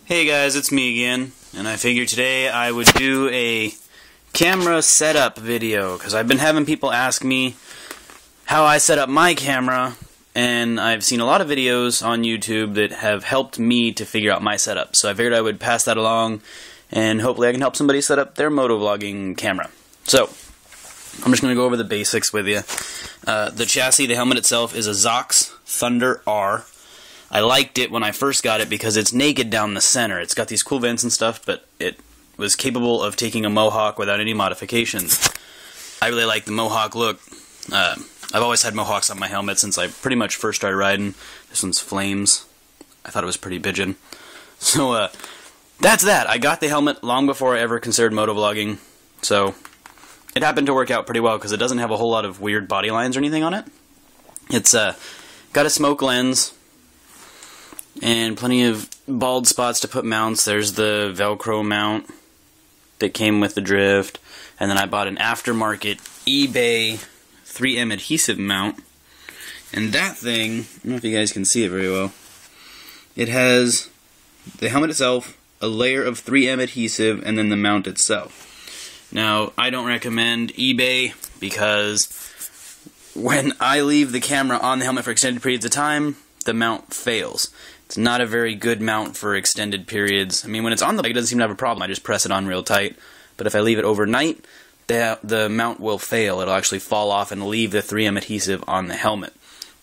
Hey guys, it's me again, and I figured today I would do a camera setup video, because I've been having people ask me how I set up my camera, and I've seen a lot of videos on YouTube that have helped me to figure out my setup, so I figured I would pass that along, and hopefully I can help somebody set up their motovlogging camera. So, I'm just going to go over the basics with you. The chassis, the helmet itself, is a Zox Thunder R. I liked it when I first got it because it's naked down the center. It's got these cool vents and stuff, but it was capable of taking a Mohawk without any modifications. I really like the Mohawk look. I've always had Mohawks on my helmet since I pretty much first started riding. This one's flames. I thought it was pretty pigeon. So, that's that. I got the helmet long before I ever considered motovlogging, so it happened to work out pretty well because it doesn't have a whole lot of weird body lines or anything on it. It's got a smoke lens and plenty of bald spots to put mounts. There's the Velcro mount that came with the drift, and then I bought an aftermarket eBay 3M adhesive mount, and that thing, I don't know if you guys can see it very well, it has the helmet itself, a layer of 3M adhesive, and then the mount itself. Now, I don't recommend eBay because when I leave the camera on the helmet for extended periods of time, the mount fails. It's not a very good mount for extended periods. I mean, when it's on the bike, it doesn't seem to have a problem. I just press it on real tight. But if I leave it overnight, the mount will fail. It'll actually fall off and leave the 3M adhesive on the helmet.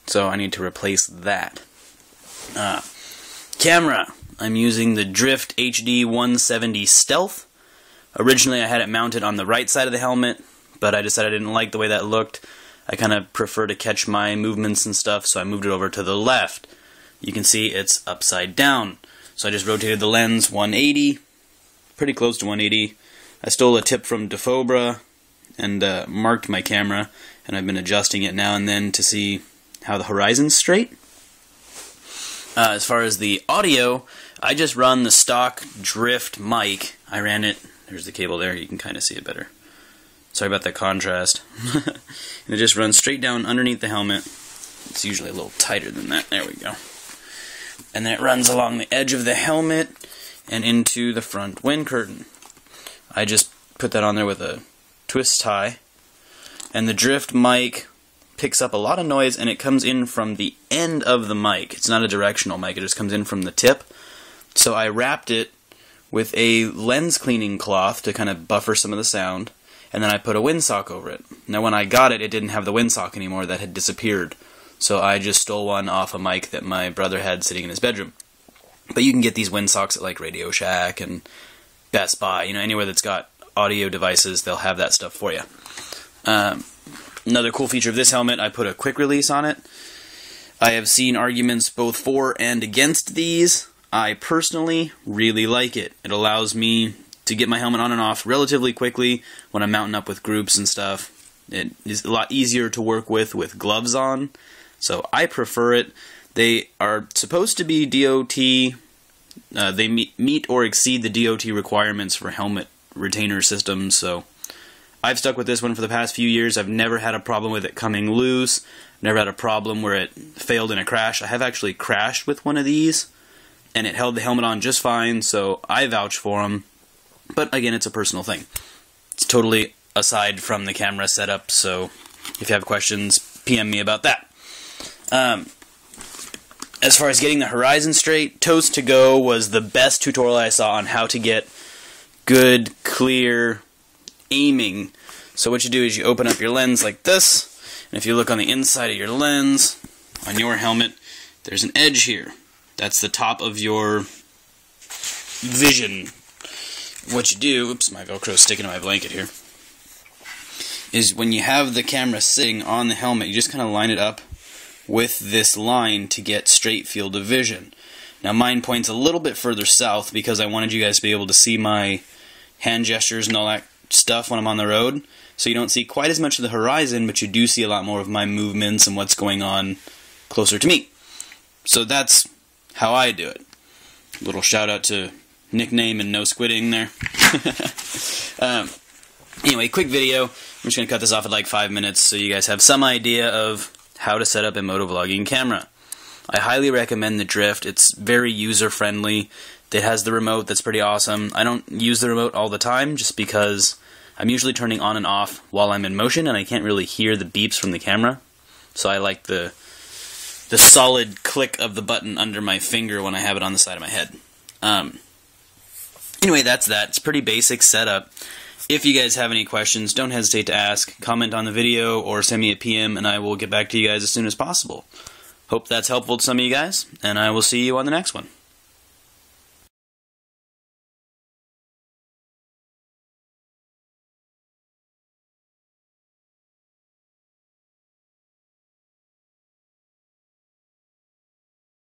So I need to replace that. Camera. I'm using the Drift HD 170 Stealth. Originally I had it mounted on the right side of the helmet, but I decided I didn't like the way that looked. I kind of prefer to catch my movements and stuff, so I moved it over to the left. You can see it's upside down. So I just rotated the lens 180, pretty close to 180. I stole a tip from Defobra and marked my camera, and I've been adjusting it now and then to see how the horizon's straight. As far as the audio, I just run the stock Drift mic. I ran it, there's the cable there, you can kind of see it better. Sorry about the contrast. And it just runs straight down underneath the helmet. It's usually a little tighter than that. There we go. And then it runs along the edge of the helmet and into the front wind curtain. I just put that on there with a twist tie. And the Drift mic picks up a lot of noise, and it comes in from the end of the mic. It's not a directional mic, it just comes in from the tip. So I wrapped it with a lens cleaning cloth to kind of buffer some of the sound, and then I put a windsock over it. Now when I got it, it didn't have the windsock anymore, that had disappeared. So I just stole one off a mic that my brother had sitting in his bedroom. But you can get these windsocks at like Radio Shack and Best Buy. You know, anywhere that's got audio devices, they'll have that stuff for you. Another cool feature of this helmet, I put a quick release on it. I have seen arguments both for and against these. I personally really like it. It allows me to get my helmet on and off relatively quickly when I'm mounting up with groups and stuff. It is a lot easier to work with gloves on. So I prefer it. They are supposed to be DOT, they meet or exceed the DOT requirements for helmet retainer systems, so I've stuck with this one for the past few years. I've never had a problem with it coming loose, never had a problem where it failed in a crash. I have actually crashed with one of these, and it held the helmet on just fine, so I vouch for them. But again, it's a personal thing. It's totally aside from the camera setup, so if you have questions, PM me about that. As far as getting the horizon straight, Toast to Go was the best tutorial I saw on how to get good, clear aiming. So what you do is you open up your lens like this, and if you look on the inside of your lens, on your helmet, there's an edge here. That's the top of your vision. What you do, oops, my Velcro's sticking to my blanket here, is when you have the camera sitting on the helmet, you just kind of line it up with this line to get straight field of vision. Now mine points a little bit further south because I wanted you guys to be able to see my hand gestures and all that stuff when I'm on the road. So you don't see quite as much of the horizon, but you do see a lot more of my movements and what's going on closer to me. So that's how I do it. A little shout out to nickname and no squidding there. Anyway, quick video. I'm just going to cut this off at like 5 minutes so you guys have some idea of how to set up a motovlogging camera. I highly recommend the Drift. It's very user-friendly. It has the remote that's pretty awesome. I don't use the remote all the time just because I'm usually turning on and off while I'm in motion and I can't really hear the beeps from the camera. So I like the solid click of the button under my finger when I have it on the side of my head. Anyway, that's that. It's pretty basic setup. If you guys have any questions, don't hesitate to ask. Comment on the video or send me a PM and I will get back to you guys as soon as possible. Hope that's helpful to some of you guys, and I will see you on the next one.